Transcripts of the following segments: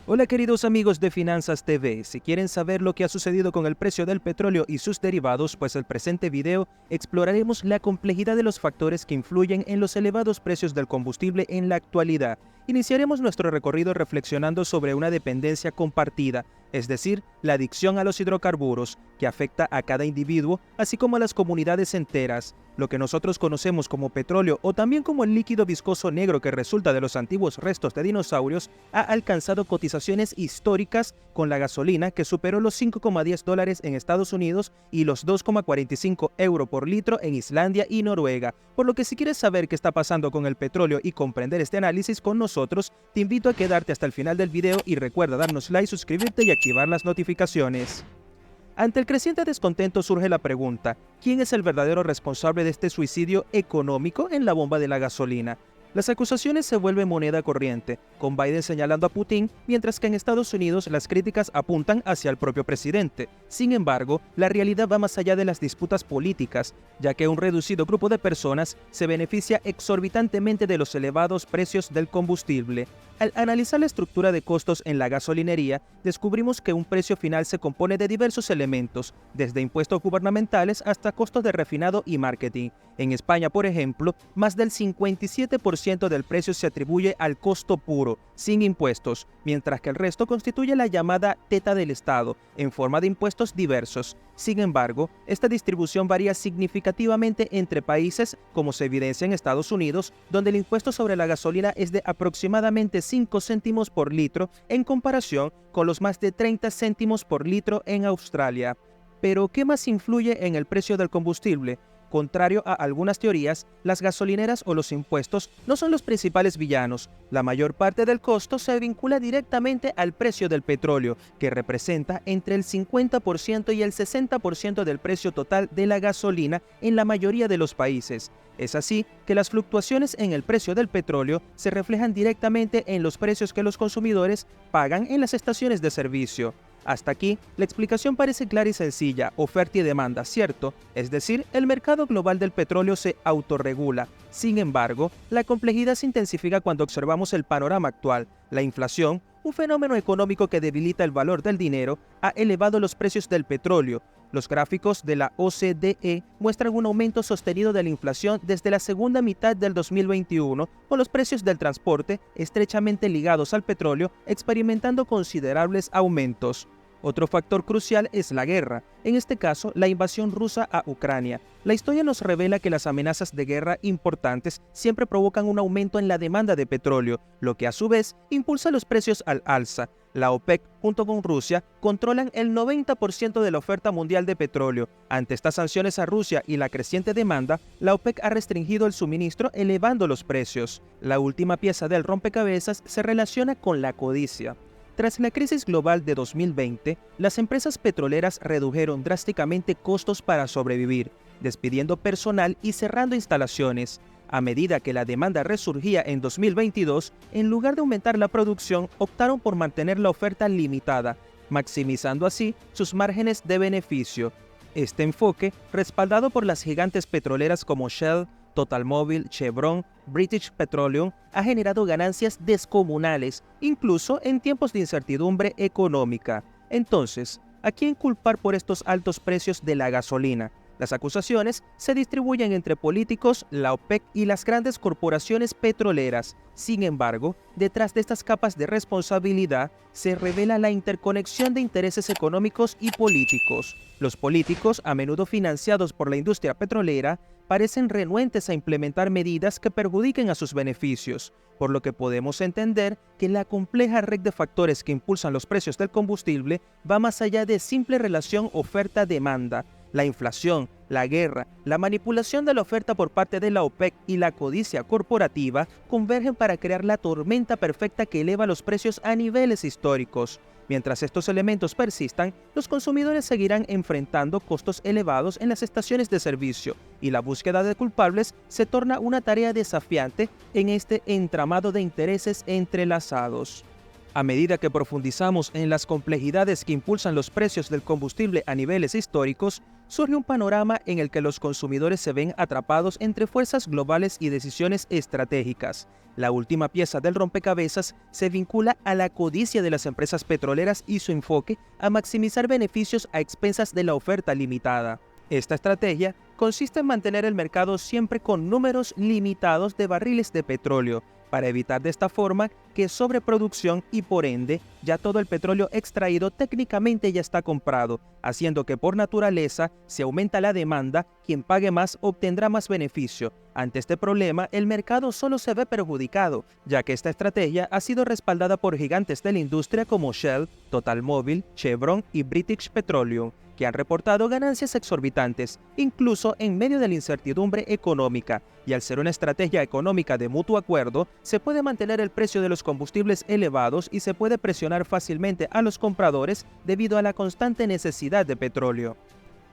Hola queridos amigos de Finanzas TV, si quieren saber lo que ha sucedido con el precio del petróleo y sus derivados, pues el presente video exploraremos la complejidad de los factores que influyen en los elevados precios del combustible en la actualidad. Iniciaremos nuestro recorrido reflexionando sobre una dependencia compartida, es decir, la adicción a los hidrocarburos, que afecta a cada individuo, así como a las comunidades enteras. Lo que nosotros conocemos como petróleo o también como el líquido viscoso negro que resulta de los antiguos restos de dinosaurios, ha alcanzado cotizaciones históricas con la gasolina que superó los $5,10 en Estados Unidos y los 2,45 € por litro en Islandia y Noruega. Por lo que si quieres saber qué está pasando con el petróleo y comprender este análisis con nosotros, te invito a quedarte hasta el final del video y recuerda darnos like, suscribirte y activar las notificaciones. Ante el creciente descontento surge la pregunta, ¿quién es el verdadero responsable de este suicidio económico en la bomba de la gasolina? Las acusaciones se vuelven moneda corriente, con Biden señalando a Putin, mientras que en Estados Unidos las críticas apuntan hacia el propio presidente. Sin embargo, la realidad va más allá de las disputas políticas, ya que un reducido grupo de personas se beneficia exorbitantemente de los elevados precios del combustible. Al analizar la estructura de costos en la gasolinería, descubrimos que un precio final se compone de diversos elementos, desde impuestos gubernamentales hasta costos de refinado y marketing. En España, por ejemplo, más del 57% del precio se atribuye al costo puro, sin impuestos, mientras que el resto constituye la llamada teta del Estado, en forma de impuestos diversos. Sin embargo, esta distribución varía significativamente entre países, como se evidencia en Estados Unidos, donde el impuesto sobre la gasolina es de aproximadamente 5 céntimos por litro en comparación con los más de 30 céntimos por litro en Australia. Pero, ¿qué más influye en el precio del combustible? Contrario a algunas teorías, las gasolineras o los impuestos no son los principales villanos. La mayor parte del costo se vincula directamente al precio del petróleo, que representa entre el 50% y el 60% del precio total de la gasolina en la mayoría de los países. Es así que las fluctuaciones en el precio del petróleo se reflejan directamente en los precios que los consumidores pagan en las estaciones de servicio. Hasta aquí, la explicación parece clara y sencilla, oferta y demanda, ¿cierto? Es decir, el mercado global del petróleo se autorregula. Sin embargo, la complejidad se intensifica cuando observamos el panorama actual. La inflación, un fenómeno económico que debilita el valor del dinero, ha elevado los precios del petróleo. Los gráficos de la OCDE muestran un aumento sostenido de la inflación desde la segunda mitad del 2021, con los precios del transporte, estrechamente ligados al petróleo, experimentando considerables aumentos. Otro factor crucial es la guerra, en este caso la invasión rusa a Ucrania. La historia nos revela que las amenazas de guerra importantes siempre provocan un aumento en la demanda de petróleo, lo que a su vez impulsa los precios al alza. La OPEC, junto con Rusia, controlan el 90% de la oferta mundial de petróleo. Ante estas sanciones a Rusia y la creciente demanda, la OPEC ha restringido el suministro elevando los precios. La última pieza del rompecabezas se relaciona con la codicia. Tras la crisis global de 2020, las empresas petroleras redujeron drásticamente costos para sobrevivir, despidiendo personal y cerrando instalaciones. A medida que la demanda resurgía en 2022, en lugar de aumentar la producción, optaron por mantener la oferta limitada, maximizando así sus márgenes de beneficio. Este enfoque, respaldado por las gigantes petroleras como Shell, TotalMobil, Chevron, British Petroleum, ha generado ganancias descomunales, incluso en tiempos de incertidumbre económica. Entonces, ¿a quién culpar por estos altos precios de la gasolina? Las acusaciones se distribuyen entre políticos, la OPEC y las grandes corporaciones petroleras. Sin embargo, detrás de estas capas de responsabilidad se revela la interconexión de intereses económicos y políticos. Los políticos, a menudo financiados por la industria petrolera, parecen renuentes a implementar medidas que perjudiquen a sus beneficios, por lo que podemos entender que la compleja red de factores que impulsan los precios del combustible va más allá de simple relación oferta-demanda. La inflación, la guerra, la manipulación de la oferta por parte de la OPEC y la codicia corporativa convergen para crear la tormenta perfecta que eleva los precios a niveles históricos. Mientras estos elementos persistan, los consumidores seguirán enfrentando costos elevados en las estaciones de servicio, y la búsqueda de culpables se torna una tarea desafiante en este entramado de intereses entrelazados. A medida que profundizamos en las complejidades que impulsan los precios del combustible a niveles históricos, surge un panorama en el que los consumidores se ven atrapados entre fuerzas globales y decisiones estratégicas. La última pieza del rompecabezas se vincula a la codicia de las empresas petroleras y su enfoque a maximizar beneficios a expensas de la oferta limitada. Esta estrategia consiste en mantener el mercado siempre con números limitados de barriles de petróleo, para evitar de esta forma que sobreproducción y por ende ya todo el petróleo extraído técnicamente ya está comprado, haciendo que por naturaleza si aumenta la demanda, quien pague más obtendrá más beneficio. Ante este problema, el mercado solo se ve perjudicado, ya que esta estrategia ha sido respaldada por gigantes de la industria como Shell, TotalMobile, Chevron y British Petroleum, que han reportado ganancias exorbitantes, incluso en medio de la incertidumbre económica, y al ser una estrategia económica de mutuo acuerdo, se puede mantener el precio de los combustibles elevados y se puede presionar fácilmente a los compradores debido a la constante necesidad de petróleo.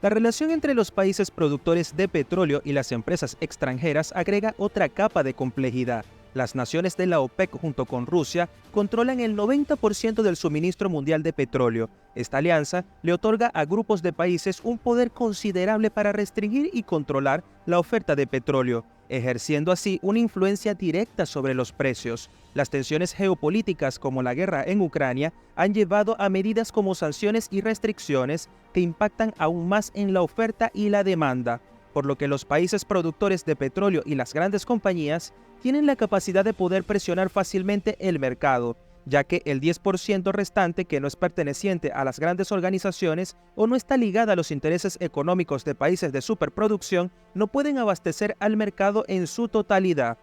La relación entre los países productores de petróleo y las empresas extranjeras agrega otra capa de complejidad. Las naciones de la OPEC junto con Rusia controlan el 90% del suministro mundial de petróleo. Esta alianza le otorga a grupos de países un poder considerable para restringir y controlar la oferta de petróleo, ejerciendo así una influencia directa sobre los precios. Las tensiones geopolíticas como la guerra en Ucrania han llevado a medidas como sanciones y restricciones que impactan aún más en la oferta y la demanda, por lo que los países productores de petróleo y las grandes compañías tienen la capacidad de poder presionar fácilmente el mercado, ya que el 10% restante que no es perteneciente a las grandes organizaciones o no está ligada a los intereses económicos de países de superproducción no pueden abastecer al mercado en su totalidad.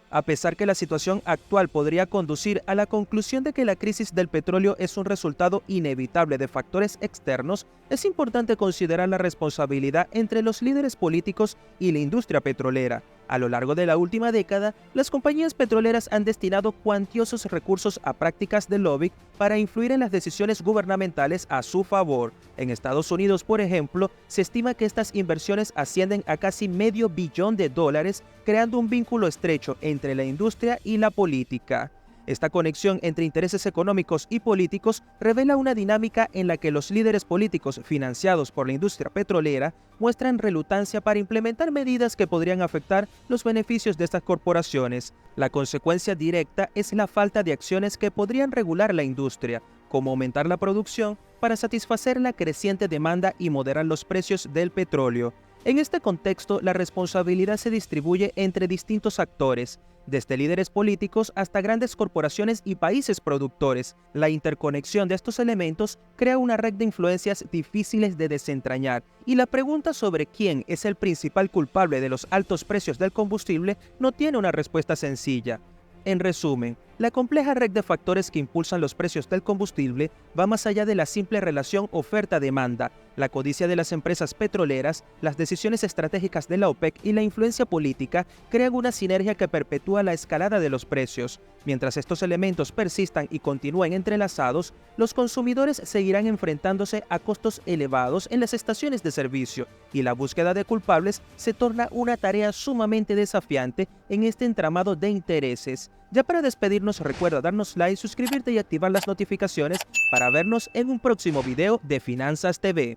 A pesar que la situación actual podría conducir a la conclusión de que la crisis del petróleo es un resultado inevitable de factores externos, es importante considerar la responsabilidad entre los líderes políticos y la industria petrolera. A lo largo de la última década, las compañías petroleras han destinado cuantiosos recursos a prácticas de lobby para influir en las decisiones gubernamentales a su favor. En Estados Unidos, por ejemplo, se estima que estas inversiones ascienden a casi $500 millones, creando un vínculo estrecho entre la industria y la política. Esta conexión entre intereses económicos y políticos revela una dinámica en la que los líderes políticos financiados por la industria petrolera muestran relutancia para implementar medidas que podrían afectar los beneficios de estas corporaciones. La consecuencia directa es la falta de acciones que podrían regular la industria, como aumentar la producción para satisfacer la creciente demanda y moderar los precios del petróleo. En este contexto, la responsabilidad se distribuye entre distintos actores, desde líderes políticos hasta grandes corporaciones y países productores. La interconexión de estos elementos crea una red de influencias difíciles de desentrañar, y la pregunta sobre quién es el principal culpable de los altos precios del combustible no tiene una respuesta sencilla. En resumen, la compleja red de factores que impulsan los precios del combustible va más allá de la simple relación oferta-demanda. La codicia de las empresas petroleras, las decisiones estratégicas de la OPEC y la influencia política crean una sinergia que perpetúa la escalada de los precios. Mientras estos elementos persistan y continúen entrelazados, los consumidores seguirán enfrentándose a costos elevados en las estaciones de servicio, y la búsqueda de culpables se torna una tarea sumamente desafiante en este entramado de intereses. Ya para despedirnos, recuerda darnos like, suscribirte y activar las notificaciones para vernos en un próximo video de Finanzas TV.